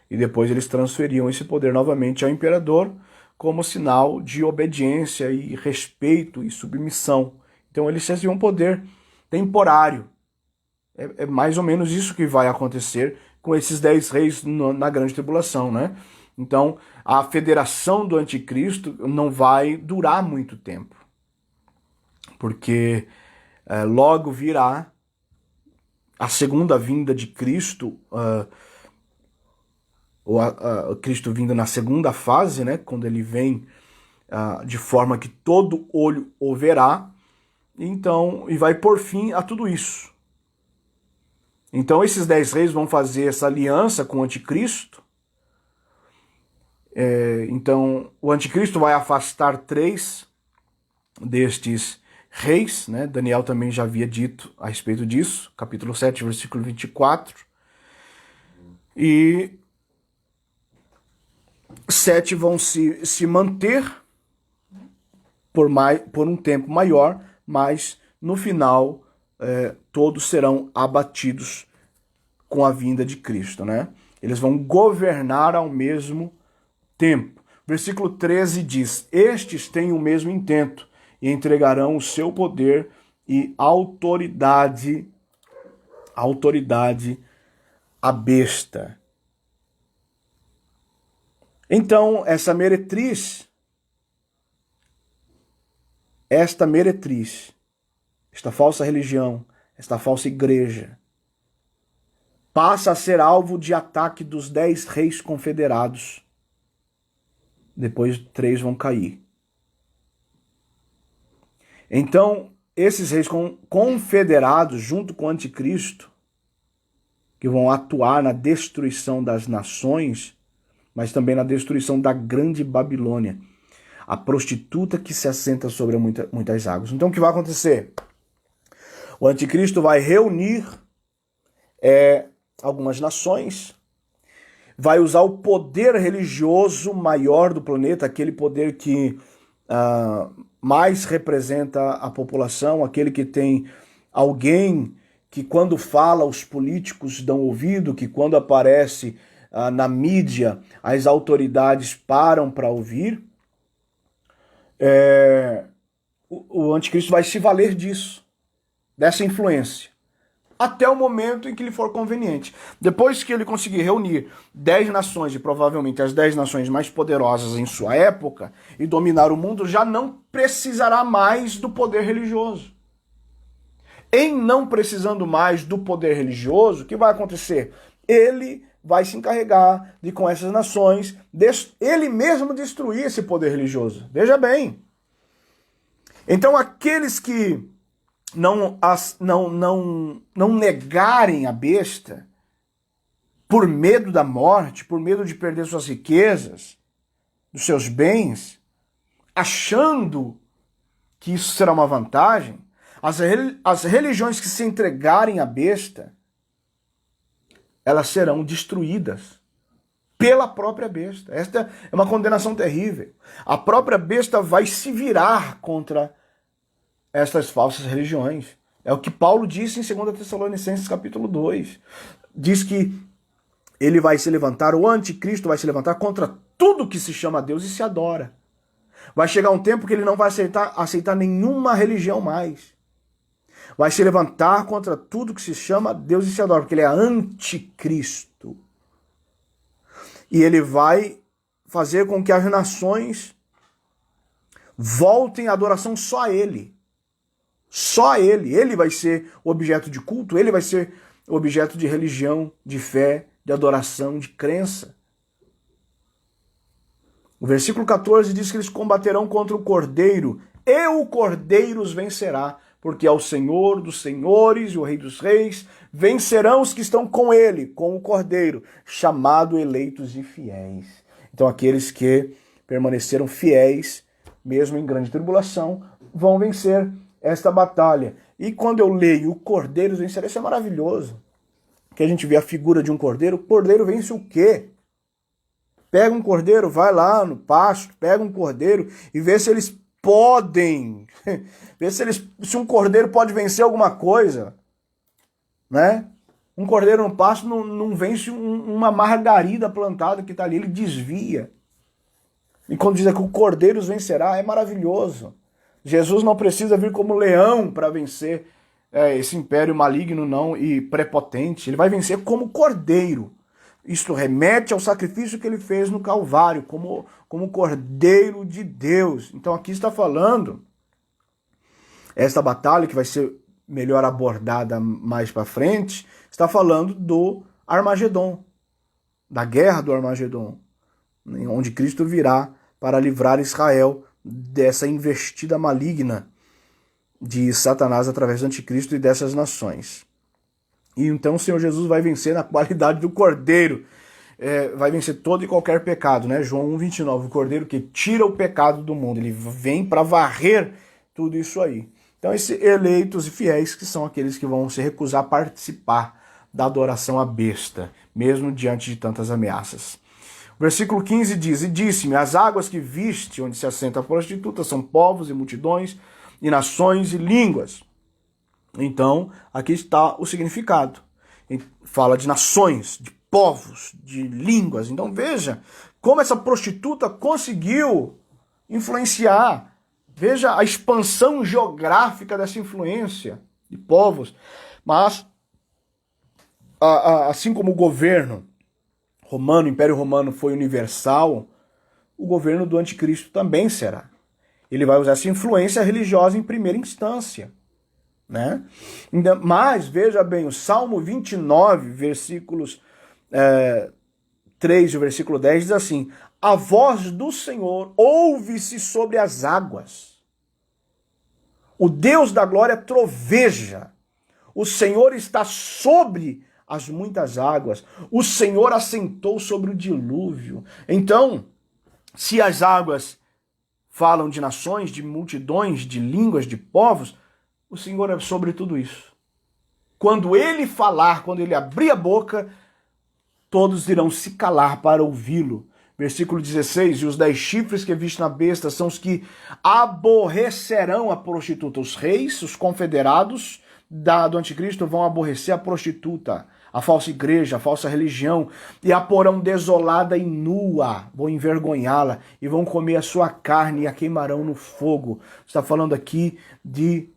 E depois eles transferiam esse poder novamente ao imperador como sinal de obediência e respeito e submissão. Então eles recebiam um poder temporário. É mais ou menos isso que vai acontecer com esses 10 reis na grande tribulação, né? Então a federação do anticristo não vai durar muito tempo. Porque logo virá a segunda vinda de Cristo, Cristo vindo na segunda fase, né, quando ele vem de forma que todo olho o verá, então, e vai por fim a tudo isso. Então esses 10 reis vão fazer essa aliança com o anticristo. Então o anticristo vai afastar 3 destes reis, né? Daniel também já havia dito a respeito disso, capítulo 7, versículo 24. E 7 vão se manter por um tempo maior, mas no final todos serão abatidos com a vinda de Cristo, né? Eles vão governar ao mesmo tempo. Versículo 13 diz: estes têm o mesmo intento e entregarão o seu poder e autoridade à besta. Então, esta meretriz, esta falsa religião, esta falsa igreja, passa a ser alvo de ataque dos 10 reis confederados. Depois 3 vão cair. Então, esses reis confederados, junto com o anticristo, que vão atuar na destruição das nações, mas também na destruição da grande Babilônia, a prostituta que se assenta sobre muitas águas. Então, o que vai acontecer? O anticristo vai reunir algumas nações, vai usar o poder religioso maior do planeta, aquele poder que mais representa a população, aquele que tem alguém que quando fala os políticos dão ouvido, que quando aparece na mídia as autoridades param para ouvir. O anticristo vai se valer disso, dessa influência, até o momento em que lhe for conveniente. Depois que ele conseguir reunir 10 nações, e provavelmente as 10 nações mais poderosas em sua época, e dominar o mundo, já não precisará mais do poder religioso. Em não precisando mais do poder religioso, o que vai acontecer? Ele vai se encarregar de, com essas nações, ele mesmo destruir esse poder religioso. Veja bem. Então aqueles que não negarem a besta por medo da morte, por medo de perder suas riquezas, dos seus bens, achando que isso será uma vantagem, as religiões que se entregarem à besta, elas serão destruídas pela própria besta. Esta é uma condenação terrível. A própria besta vai se virar contra estas falsas religiões. É o que Paulo disse em 2 Tessalonicenses capítulo 2. Diz que ele vai se levantar, o anticristo vai se levantar contra tudo que se chama Deus e se adora. Vai chegar um tempo que ele não vai aceitar nenhuma religião mais. Vai se levantar contra tudo que se chama Deus e se adora, porque ele é anticristo. E ele vai fazer com que as nações voltem a adoração só a ele. Só a ele. Ele vai ser objeto de culto, ele vai ser objeto de religião, de fé, de adoração, de crença. O versículo 14 diz que eles combaterão contra o Cordeiro, e o Cordeiro os vencerá, porque é o Senhor dos senhores e o Rei dos reis, vencerão os que estão com ele, com o Cordeiro, chamado eleitos e fiéis. Então aqueles que permaneceram fiéis, mesmo em grande tribulação, vão vencer esta batalha. E quando eu leio o Cordeiro vencerá, isso é maravilhoso. Que a gente vê a figura de um cordeiro. O cordeiro vence o quê? Pega um cordeiro, vai lá no pasto, pega um cordeiro e vê se eles podem. Vê se um cordeiro pode vencer alguma coisa, né? Um cordeiro no pasto não vence uma margarida plantada que está ali, ele desvia. E quando diz que o cordeiro os vencerá, é maravilhoso. Jesus não precisa vir como leão para vencer esse império maligno não e prepotente. Ele vai vencer como cordeiro. Isto remete ao sacrifício que ele fez no Calvário, como cordeiro de Deus. Então aqui está falando, esta batalha que vai ser melhor abordada mais para frente, está falando do Armagedon, da guerra do Armagedon, onde Cristo virá para livrar Israel dessa investida maligna de Satanás através do anticristo e dessas nações. E então o Senhor Jesus vai vencer na qualidade do cordeiro, vai vencer todo e qualquer pecado, né? João 1,29, o cordeiro que tira o pecado do mundo, ele vem para varrer tudo isso aí. Então esses eleitos e fiéis que são aqueles que vão se recusar a participar da adoração à besta, mesmo diante de tantas ameaças. O versículo 15 diz, e disse-me, as águas que viste, onde se assenta a prostituta, são povos e multidões, e nações e línguas. Então, aqui está o significado. Fala de nações, de povos, de línguas. Então veja como essa prostituta conseguiu influenciar. Veja a expansão geográfica dessa influência de povos. Mas, assim como o governo romano, o Império Romano foi universal, o governo do anticristo também será. Ele vai usar essa influência religiosa em primeira instância, né? Mas, veja bem, o Salmo 29, versículos 3 e o versículo 10 diz assim, a voz do Senhor ouve-se sobre as águas. O Deus da glória troveja. O Senhor está sobre as muitas águas. O Senhor assentou sobre o dilúvio. Então, se as águas falam de nações, de multidões, de línguas, de povos, o Senhor é sobre tudo isso. Quando ele falar, quando ele abrir a boca, todos irão se calar para ouvi-lo. Versículo 16, e os 10 chifres que viste na besta são os que aborrecerão a prostituta. Os reis, os confederados do anticristo vão aborrecer a prostituta, a falsa igreja, a falsa religião, e a porão desolada e nua, vão envergonhá-la, e vão comer a sua carne e a queimarão no fogo. Está falando aqui de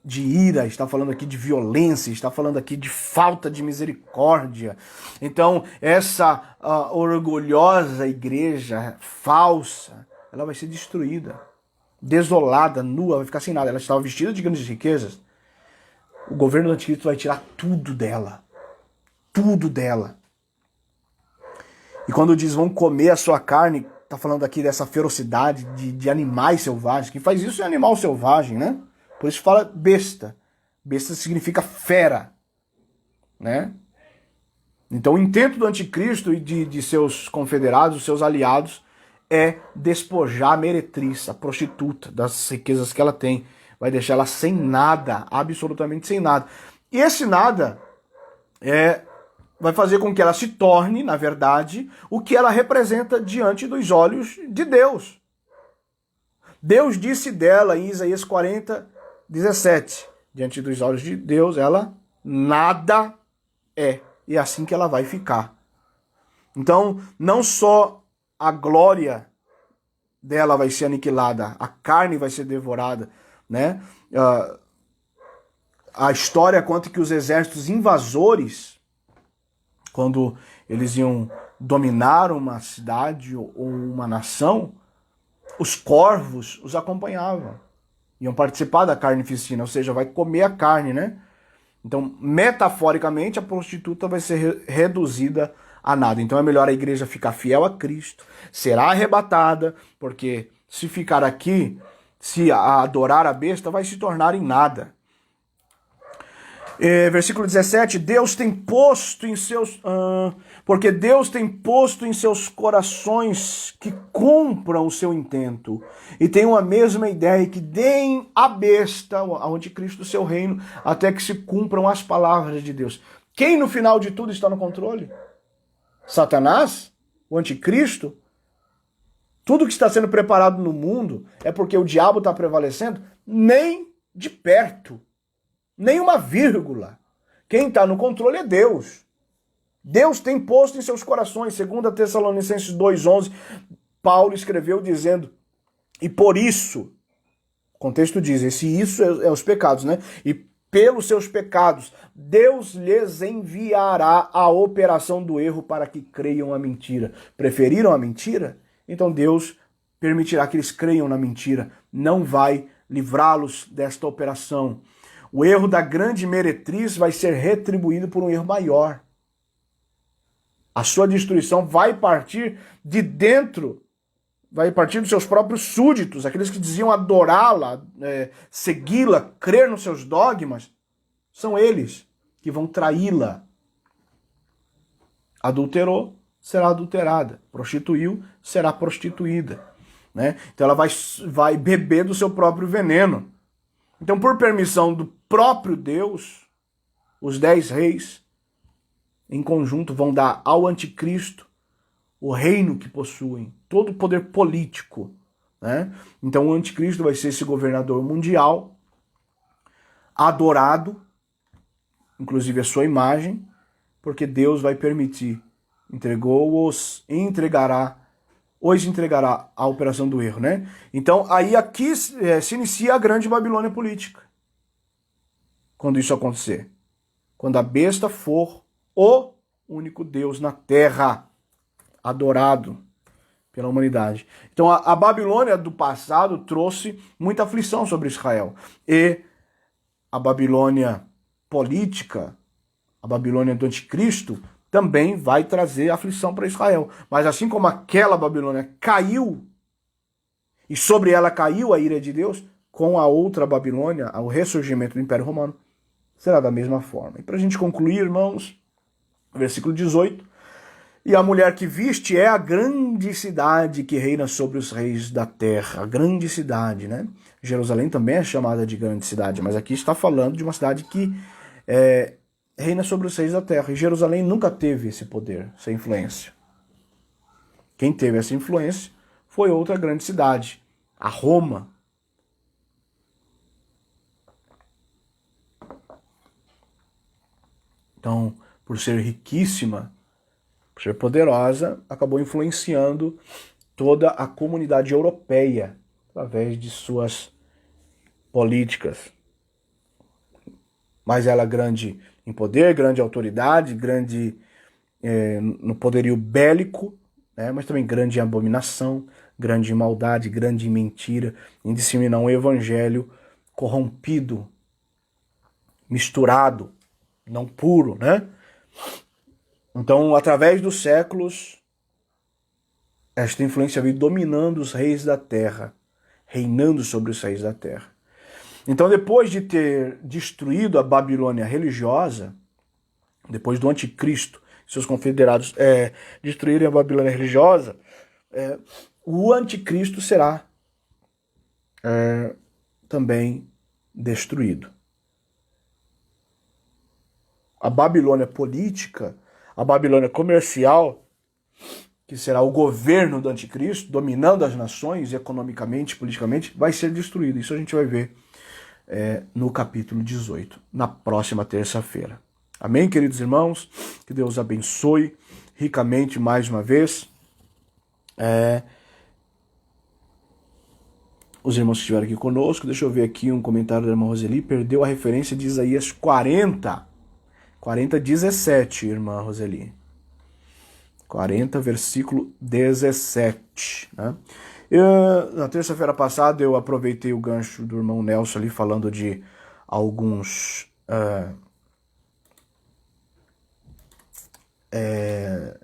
ira, está falando aqui de violência, está falando aqui de falta de misericórdia. Então, essa orgulhosa igreja falsa, ela vai ser destruída, desolada, nua, vai ficar sem nada. Ela estava vestida de grandes riquezas. O governo do anticristo vai tirar tudo dela. Tudo dela. E quando diz vão comer a sua carne, está falando aqui dessa ferocidade de animais selvagens. Quem faz isso é animal selvagem, né? Por isso fala besta. Besta significa fera, né? Então o intento do anticristo e de seus confederados, seus aliados, é despojar a meretriz, a prostituta, das riquezas que ela tem. Vai deixar ela sem nada, absolutamente sem nada. E esse nada vai fazer com que ela se torne, na verdade, o que ela representa diante dos olhos de Deus. Deus disse dela em Isaías 40:17, diante dos olhos de Deus, ela nada é. E é assim que ela vai ficar. Então, não só a glória dela vai ser aniquilada, a carne vai ser devorada, né? A história conta que os exércitos invasores, quando eles iam dominar uma cidade ou uma nação, os corvos os acompanhavam. Iam participar da carnificina, ou seja, vai comer a carne, né? Então, metaforicamente, a prostituta vai ser reduzida a nada. Então é melhor a igreja ficar fiel a Cristo, será arrebatada, porque se ficar aqui, se adorar a besta, vai se tornar em nada. Versículo 17, porque Deus tem posto em seus corações que cumpram o seu intento e tenham a mesma ideia, que deem à besta, ao anticristo, o seu reino, até que se cumpram as palavras de Deus. Quem no final de tudo está no controle? Satanás? O anticristo? tudo que está sendo preparado no mundo é porque o diabo está prevalecendo? Nem de perto. Nem uma vírgula. Quem está no controle é Deus. Deus tem posto em seus corações. 2 Tessalonicenses 2,11, Paulo escreveu dizendo, e por isso, o contexto diz, isso é os pecados, né? E pelos seus pecados, Deus lhes enviará a operação do erro para que creiam a mentira. Preferiram a mentira? Então Deus permitirá que eles creiam na mentira. Não vai livrá-los desta operação. O erro da grande meretriz vai ser retribuído por um erro maior. A sua destruição vai partir de dentro, vai partir dos seus próprios súditos, aqueles que diziam adorá-la, segui-la, crer nos seus dogmas. São eles que vão traí-la. Adulterou, será adulterada. Prostituiu, será prostituída. Né? Então ela vai beber do seu próprio veneno. Então, por permissão do próprio Deus, os 10 reis, em conjunto, vão dar ao anticristo o reino que possuem, todo o poder político. Né? Então o anticristo vai ser esse governador mundial, adorado, inclusive a sua imagem, porque Deus vai permitir, os entregará à operação do erro, né? Então aí aqui se inicia a grande Babilônia política. Quando isso acontecer. Quando a besta for o único Deus na terra, adorado pela humanidade. Então a Babilônia do passado trouxe muita aflição sobre Israel. E a Babilônia política, a Babilônia do anticristo, também vai trazer aflição para Israel. Mas assim como aquela Babilônia caiu, e sobre ela caiu a ira de Deus, com a outra Babilônia, o ressurgimento do Império Romano, será da mesma forma. E para a gente concluir, irmãos, versículo 18, e a mulher que viste é a grande cidade que reina sobre os reis da terra. A grande cidade, né? Jerusalém também é chamada de grande cidade, mas aqui está falando de uma cidade que reina sobre os reis da terra. E Jerusalém nunca teve esse poder, essa influência. Quem teve essa influência foi outra grande cidade, a Roma. Então, por ser riquíssima, por ser poderosa, acabou influenciando toda a comunidade europeia através de suas políticas. Mas ela é grande em poder, grande em autoridade, grande no poderio bélico, né? Mas também grande em abominação, grande em maldade, grande em mentira, em disseminar um evangelho corrompido, misturado, não puro, né? Então, através dos séculos, esta influência veio dominando os reis da terra, reinando sobre os reis da terra. Então, depois de ter destruído a Babilônia religiosa, depois do anticristo e seus confederados destruírem a Babilônia religiosa, o anticristo será também destruído. A Babilônia política, a Babilônia comercial, que será o governo do anticristo, dominando as nações economicamente, politicamente, vai ser destruído. Isso a gente vai ver no capítulo 18, na próxima terça-feira. Amém, queridos irmãos? Que Deus abençoe ricamente mais uma vez. Os irmãos que estiveram aqui conosco, deixa eu ver aqui um comentário da irmã Roseli, perdeu a referência de Isaías 40:17, irmã Roseli. 40, versículo 17. Né? Na terça-feira passada eu aproveitei o gancho do irmão Nelson ali falando de alguns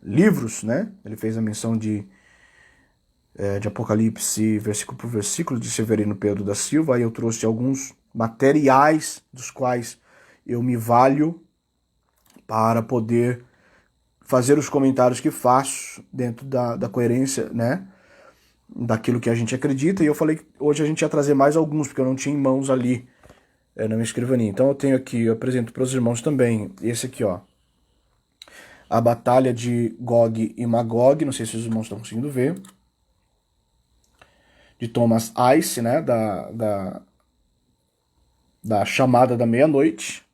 livros, né? Ele fez a menção de Apocalipse, versículo por versículo, de Severino Pedro da Silva. Aí eu trouxe alguns materiais dos quais eu me valho para poder fazer os comentários que faço dentro da coerência, né, daquilo que a gente acredita. E eu falei que hoje a gente ia trazer mais alguns, porque eu não tinha em mãos ali na minha escrivaninha. Então eu tenho aqui, eu apresento para os irmãos também, esse aqui, ó, a Batalha de Gog e Magog, não sei se os irmãos estão conseguindo ver. de Thomas Ice, né, da Chamada da Meia-Noite.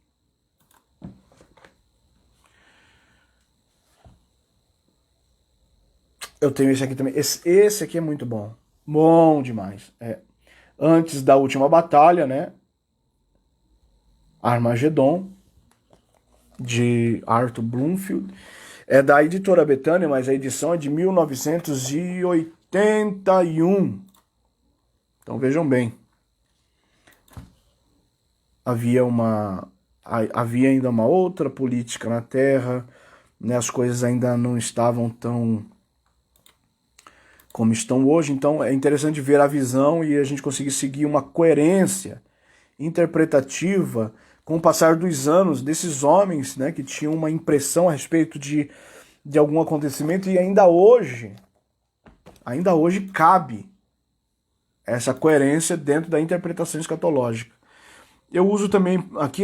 Eu tenho esse aqui também. Esse aqui é muito bom. Bom demais. Antes da Última Batalha, né? Armagedon, de Arthur Bloomfield. É da editora Betânia, mas a edição é de 1981. Então vejam bem. Havia ainda uma outra política na Terra, né? As coisas ainda não estavam tão como estão hoje, então é interessante ver a visão e a gente conseguir seguir uma coerência interpretativa com o passar dos anos desses homens, né, que tinham uma impressão a respeito de algum acontecimento, e ainda hoje cabe essa coerência dentro da interpretação escatológica. Eu uso também, aqui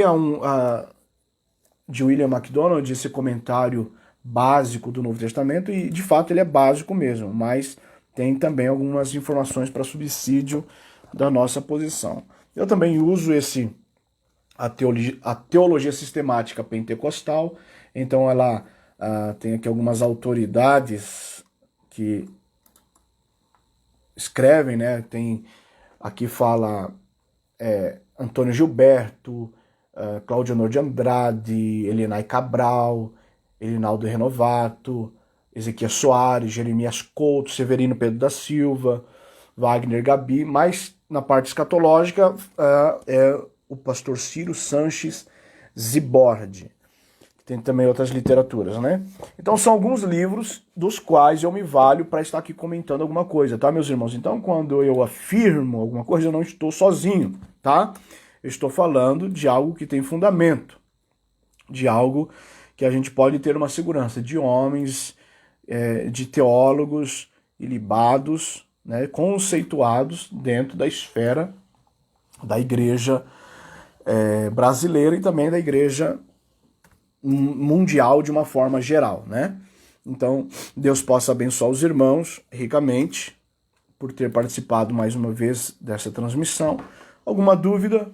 de William MacDonald, esse comentário básico do Novo Testamento, e de fato ele é básico mesmo, mas tem também algumas informações para subsídio da nossa posição. Eu também uso a teologia sistemática pentecostal, então ela tem aqui algumas autoridades que escrevem, né? Aqui fala Antônio Gilberto, Cláudio Honor de Andrade, Elenay Cabral, Elinaldo Renovato, Ezequias Soares, Jeremias Couto, Severino Pedro da Silva, Wagner Gabi, mas na parte escatológica é o pastor Ciro Sanches Zibord. Tem também outras literaturas, né? Então são alguns livros dos quais eu me valho para estar aqui comentando alguma coisa, tá, meus irmãos? Então quando eu afirmo alguma coisa, eu não estou sozinho, tá? Eu estou falando de algo que tem fundamento, de algo que a gente pode ter uma segurança, de homens, de teólogos ilibados, né, conceituados dentro da esfera da igreja brasileira e também da igreja mundial de uma forma geral, né? Então, Deus possa abençoar os irmãos ricamente por ter participado mais uma vez dessa transmissão. Alguma dúvida?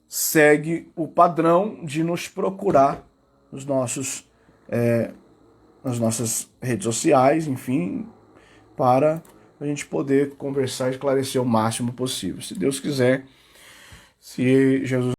Segue o padrão de nos procurar nos nas nossas redes sociais, enfim, para a gente poder conversar e esclarecer o máximo possível. Se Deus quiser, se Jesus